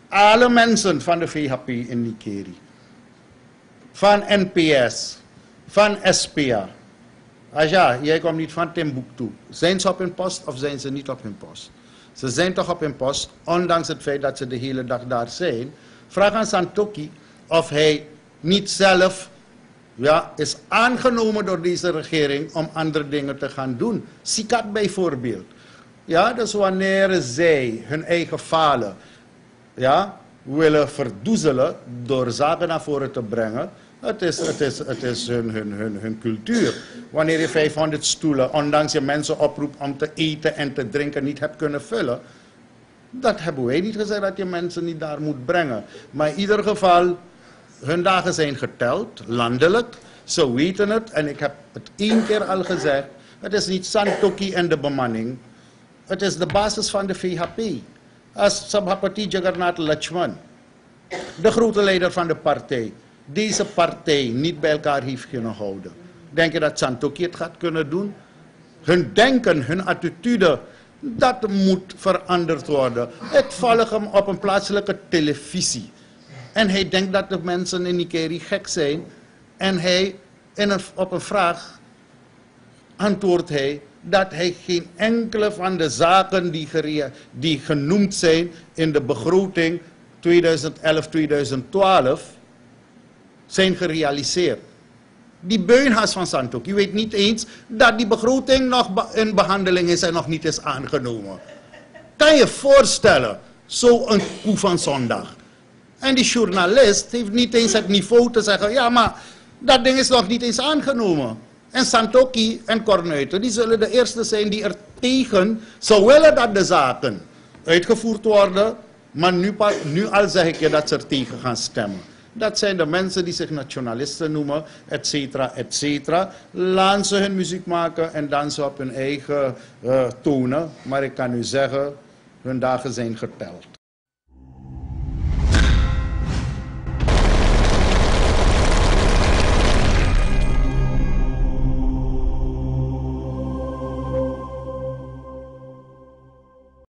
alle mensen van de VHP in Nikeri, van NPS, van SPA. Als ja, jij komt niet van Timbuktu. Zijn ze op hun post of zijn ze niet op hun post? Ze zijn toch op hun post, ondanks het feit dat ze de hele dag daar zijn. Vraag aan Santokhi of hij niet zelf is aangenomen door deze regering om andere dingen te gaan doen. SICAP bijvoorbeeld. Ja, dus wanneer zij hun eigen falen willen verdoezelen door zaken naar voren te brengen. Het is hun cultuur. Wanneer je 500 stoelen, ondanks je mensen oproept om te eten en te drinken, niet hebt kunnen vullen. Dat hebben wij niet gezegd dat je mensen niet daar moet brengen. Maar in ieder geval, hun dagen zijn geteld, landelijk. Ze weten het en ik heb het 1 keer al gezegd. Het is niet Santokhi en de bemanning. Het is de basis van de VHP. Als Sabhapati Jagannath Lakshman, de grote leider van de partij, deze partij niet bij elkaar heeft kunnen houden. Denk je dat Santokhi het gaat kunnen doen? Hun denken, hun attitude, dat moet veranderd worden. Ik volg hem op een plaatselijke televisie. En hij denkt dat de mensen in Nikeri gek zijn. En hij, op een vraag antwoordt hij dat hij geen enkele van de zaken die genoemd zijn in de begroting 2011-2012 zijn gerealiseerd. Die beunhaas van Santokhi weet niet eens dat die begroting nog in behandeling is en nog niet is aangenomen. Kan je voorstellen, zo'n koe van zondag. En die journalist heeft niet eens het niveau te zeggen, ja maar dat ding is nog niet eens aangenomen. En Santokhi en Cornuiten, die zullen de eerste zijn die er tegen, ze willen dat de zaken uitgevoerd worden, maar nu al zeg ik je dat ze er tegen gaan stemmen. Dat zijn de mensen die zich nationalisten noemen, et cetera, et cetera. Laten ze hun muziek maken en dansen op hun eigen tonen. Maar ik kan u zeggen, hun dagen zijn geteld.